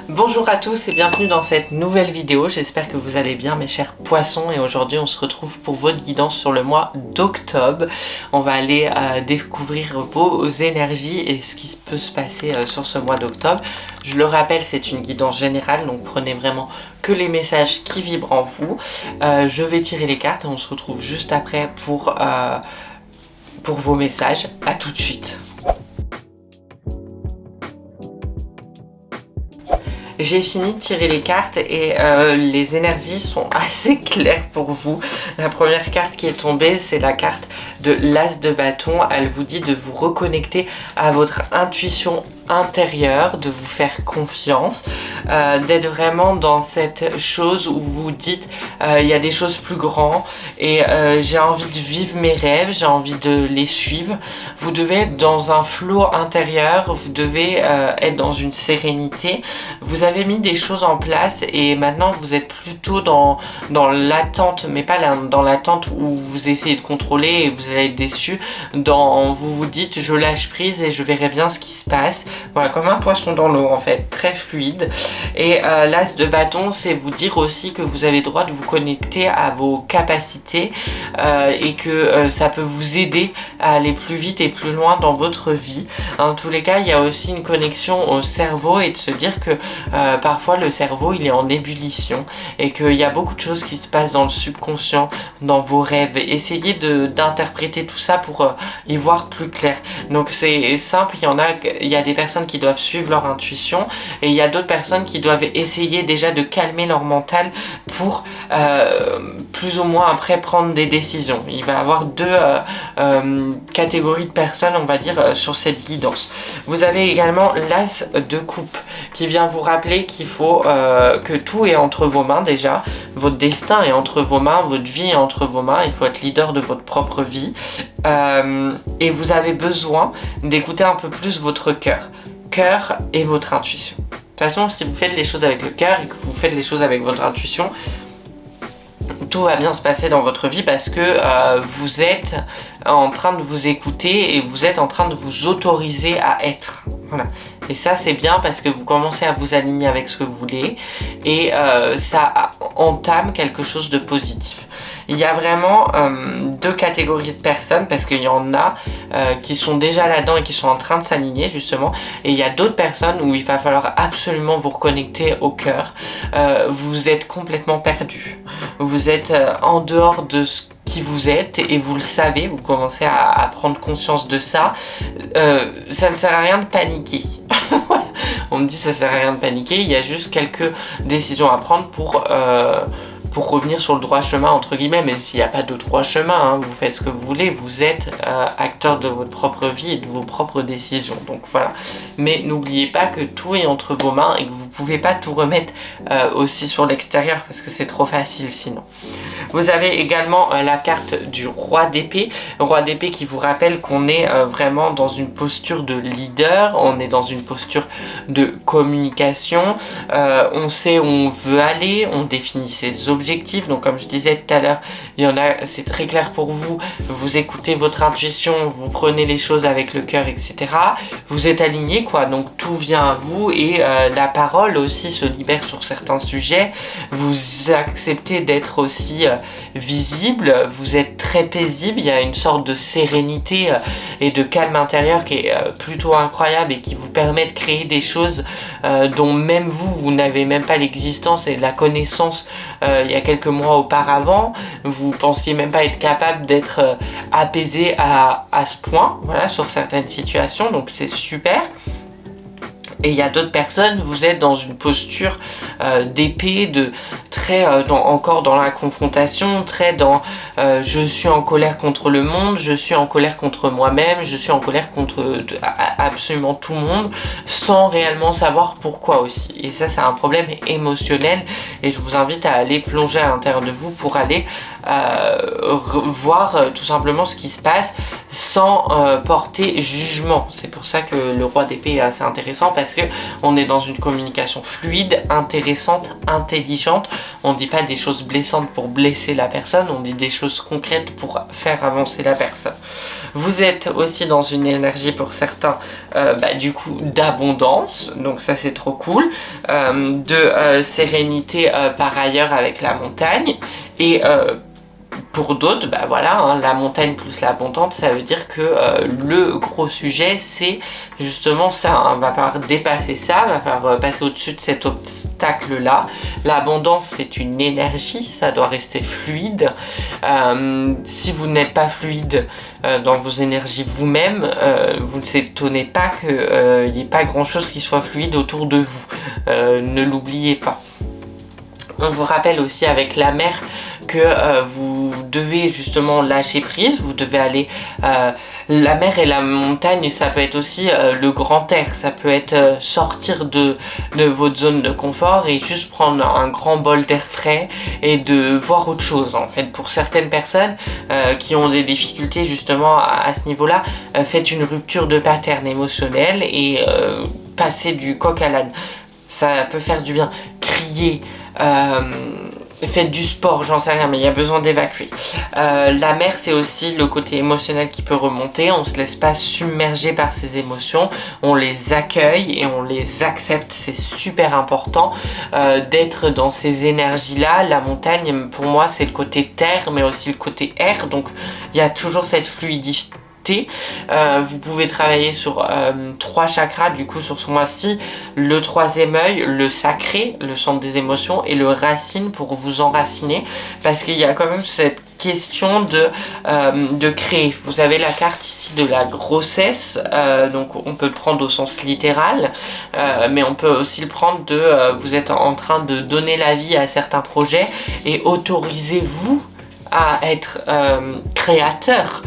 Bonjour à tous et bienvenue dans cette nouvelle vidéo, j'espère que vous allez bien mes chers poissons et aujourd'hui on se retrouve pour votre guidance sur le mois d'octobre. On va aller découvrir vos énergies et ce qui peut se passer sur ce mois d'octobre. Je le rappelle, c'est une guidance générale, donc prenez vraiment que les messages qui vibrent en vous. Je vais tirer les cartes et on se retrouve juste après pour vos messages. À tout de suite. J'ai fini de tirer les cartes et les énergies sont assez claires pour vous. La première carte qui est tombée, c'est la carte de l'As de bâton. Elle vous dit de vous reconnecter à votre intuition intérieure, de vous faire confiance, d'être vraiment dans cette chose où vous dites il y a des choses plus grandes et j'ai envie de vivre mes rêves, j'ai envie de les suivre. Vous devez être dans un flow intérieur, vous devez être dans une sérénité. Vous avez mis des choses en place et maintenant vous êtes plutôt dans l'attente, mais pas dans l'attente où vous essayez de contrôler et vous allez être déçu. Vous vous dites je lâche prise et je verrai bien ce qui se passe. Voilà, comme un poisson dans l'eau en fait, très fluide. Et l'As de bâton, c'est vous dire aussi que vous avez le droit de vous connecter à vos capacités et que ça peut vous aider à aller plus vite et plus loin dans votre vie. En tous les cas, il y a aussi une connexion au cerveau et de se dire que parfois le cerveau il est en ébullition et qu'il y a beaucoup de choses qui se passent dans le subconscient, dans vos rêves. Essayez d'interpréter tout ça pour y voir plus clair. Donc c'est simple, il y a des personnes qui doivent suivre leur intuition et il y a d'autres personnes qui doivent essayer déjà de calmer leur mental pour plus ou moins après prendre des décisions. Il va y avoir deux catégories de personnes, on va dire, sur cette guidance. Vous avez également l'As de coupe qui vient vous rappeler qu'il faut que tout est entre vos mains déjà. Votre destin est entre vos mains, votre vie est entre vos mains, il faut être leader de votre propre vie et vous avez besoin d'écouter un peu plus votre cœur et votre intuition. De toute façon, si vous faites les choses avec le cœur et que vous faites les choses avec votre intuition, tout va bien se passer dans votre vie parce que vous êtes en train de vous écouter et vous êtes en train de vous autoriser à être. Voilà. Et ça c'est bien parce que vous commencez à vous aligner avec ce que vous voulez et ça entame quelque chose de positif. Il y a vraiment deux catégories de personnes parce qu'il y en a qui sont déjà là-dedans et qui sont en train de s'aligner justement, et il y a d'autres personnes où il va falloir absolument vous reconnecter au cœur. Vous êtes complètement perdu, vous êtes en dehors de ce qui vous êtes et vous le savez, vous commencez à prendre conscience de ça. Ça ne sert à rien de paniquer. On me dit ça sert à rien de paniquer, il y a juste quelques décisions à prendre pour revenir sur le droit chemin entre guillemets, mais s'il n'y a pas de droit chemin, hein, vous faites ce que vous voulez, vous êtes acteur de votre propre vie et de vos propres décisions, donc voilà. Mais n'oubliez pas que tout est entre vos mains et que vous pouvez pas tout remettre aussi sur l'extérieur parce que c'est trop facile sinon. Vous avez également la carte du roi d'épée, qui vous rappelle qu'on est vraiment dans une posture de leader, on est dans une posture de communication, on sait où on veut aller, on définit ses objectifs. Donc comme je disais tout à l'heure, il y en a, c'est très clair pour vous, vous écoutez votre intuition, vous prenez les choses avec le cœur, etc. Vous êtes aligné quoi, donc tout vient à vous et la parole aussi se libère sur certains sujets. Vous acceptez d'être aussi visible, vous êtes très paisible, il y a une sorte de sérénité et de calme intérieur qui est plutôt incroyable et qui vous permet de créer des choses dont même vous n'avez même pas l'existence et la connaissance il y a quelques mois auparavant. Vous pensiez même pas être capable d'être apaisé à ce point, voilà, sur certaines situations, donc c'est super. Et il y a d'autres personnes, vous êtes dans une posture d'épée, très encore dans la confrontation, très dans je suis en colère contre le monde, je suis en colère contre moi-même, je suis en colère contre absolument tout le monde, sans réellement savoir pourquoi aussi. Et ça c'est un problème émotionnel et je vous invite à aller plonger à l'intérieur de vous pour aller voir tout simplement ce qui se passe sans porter jugement. C'est pour ça que le roi d'épée est assez intéressant parce que on est dans une communication fluide, intéressante, intelligente. On dit pas des choses blessantes pour blesser la personne, on dit des choses concrètes pour faire avancer la personne. Vous êtes aussi dans une énergie pour certains du coup d'abondance, donc ça c'est trop cool, de sérénité par ailleurs avec la montagne, et pour d'autres, voilà, hein, la montagne plus l'abondance, ça veut dire que le gros sujet, c'est justement ça. Hein, va falloir dépasser ça, va falloir passer au-dessus de cet obstacle-là. L'abondance, c'est une énergie, ça doit rester fluide. Si vous n'êtes pas fluide dans vos énergies vous-même, vous ne s'étonnez pas qu'il n'y ait pas grand-chose qui soit fluide autour de vous. Ne l'oubliez pas. On vous rappelle aussi avec la mer que vous devez justement lâcher prise, vous devez aller... la mer et la montagne, ça peut être aussi le grand air, ça peut être sortir de votre zone de confort et juste prendre un grand bol d'air frais et de voir autre chose en fait. Pour certaines personnes qui ont des difficultés justement à ce niveau-là, faites une rupture de pattern émotionnel et passez du coq à l'âne. Ça peut faire du bien. Crier, faites du sport, j'en sais rien, mais il y a besoin d'évacuer. La mer, c'est aussi le côté émotionnel qui peut remonter. On se laisse pas submerger par ces émotions, on les accueille et on les accepte. C'est super important d'être dans ces énergies-là. La montagne, pour moi, c'est le côté terre, mais aussi le côté air. Donc, il y a toujours cette fluidité. Vous pouvez travailler sur 3 chakras du coup sur ce mois-ci, le 3e œil, le sacré, le centre des émotions, et le racine pour vous enraciner, parce qu'il y a quand même cette question de créer. Vous avez la carte ici de la grossesse, donc on peut le prendre au sens littéral, mais on peut aussi le prendre de vous êtes en train de donner la vie à certains projets et autorisez-vous à être créateur.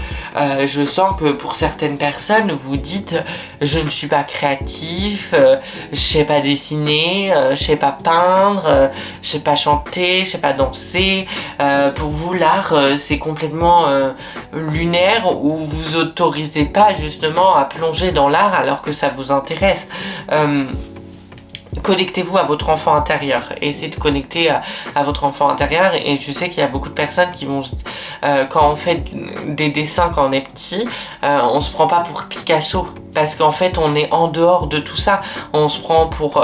Je sens que pour certaines personnes, vous dites je ne suis pas créatif, je sais pas dessiner, je sais pas peindre, je sais pas chanter, je sais pas danser. Pour vous, l'art, c'est complètement lunaire, ou vous autorisez pas justement à plonger dans l'art alors que ça vous intéresse. Connectez-vous à votre enfant intérieur, essayez de connecter à votre enfant intérieur. Et je sais qu'il y a beaucoup de personnes qui vont quand on fait des dessins quand on est petit, on se prend pas pour Picasso parce qu'en fait on est en dehors de tout ça, on se prend pour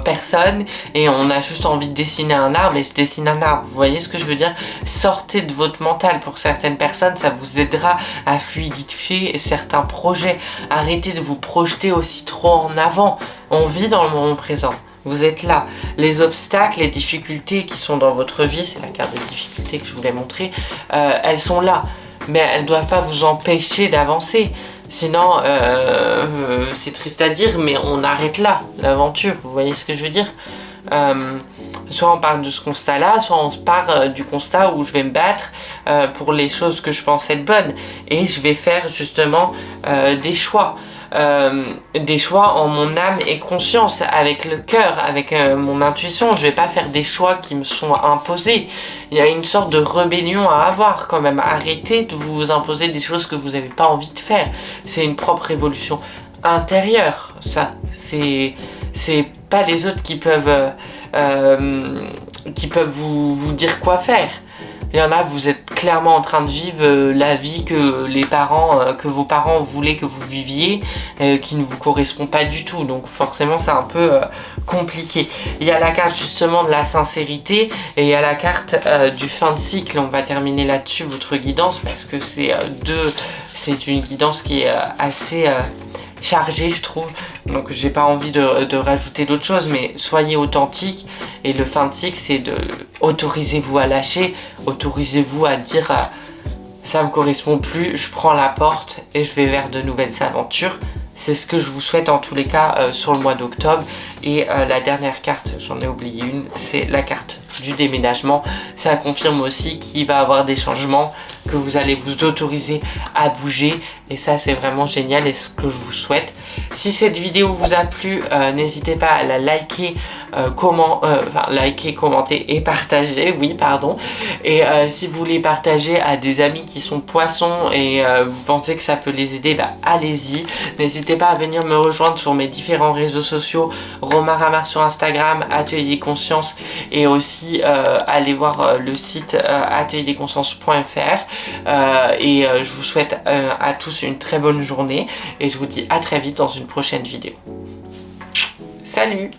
personne et on a juste envie de dessiner un arbre et je dessine un arbre. Vous voyez ce que je veux dire? Sortez de votre mental. Pour certaines personnes, ça vous aidera à fluidifier certains projets. Arrêtez de vous projeter aussi trop en avant. On vit dans le moment présent. Vous êtes là. Les obstacles, les difficultés qui sont dans votre vie, c'est la carte des difficultés que je voulais montrer, elles sont là. Mais elles ne doivent pas vous empêcher d'avancer. Sinon, c'est triste à dire, mais on arrête là, l'aventure. Vous voyez ce que je veux dire? Soit on part de ce constat-là, soit on part du constat où je vais me battre pour les choses que je pense être bonnes. Et je vais faire justement des choix. Des choix en mon âme et conscience, avec le cœur, avec mon intuition. Je vais pas faire des choix qui me sont imposés. Il y a une sorte de rébellion à avoir quand même. Arrêtez de vous imposer des choses que vous n'avez pas envie de faire. C'est une propre évolution intérieure. Ça, c'est pas les autres qui peuvent vous dire quoi faire. Il y en a, vous êtes clairement en train de vivre la vie que que vos parents voulaient que vous viviez, qui ne vous correspond pas du tout. Donc forcément, c'est un peu compliqué. Il y a la carte justement de la sincérité et il y a la carte du fin de cycle. On va terminer là-dessus votre guidance parce que c'est une guidance qui est assez chargée, je trouve. Donc j'ai pas envie de rajouter d'autres choses, mais soyez authentique. Et le fin de cycle, c'est de autorisez-vous à lâcher, autorisez-vous à dire ça me correspond plus, je prends la porte et je vais vers de nouvelles aventures. C'est ce que je vous souhaite en tous les cas sur le mois d'octobre. Et la dernière carte, j'en ai oublié une, c'est la carte du déménagement. Ça confirme aussi qu'il va y avoir des changements, que vous allez vous autoriser à bouger. Et ça, c'est vraiment génial et ce que je vous souhaite. Si cette vidéo vous a plu, n'hésitez pas à la liker liker, commenter et partager, oui pardon. Et si vous voulez partager à des amis qui sont poissons et vous pensez que ça peut les aider, bah allez-y. N'hésitez pas à venir me rejoindre sur mes différents réseaux sociaux, Romain Ramar sur Instagram, Atelier des Consciences, et aussi aller voir le site atelierconsciences.fr. Je vous souhaite à tous une très bonne journée et je vous dis à très vite dans une prochaine vidéo. Salut!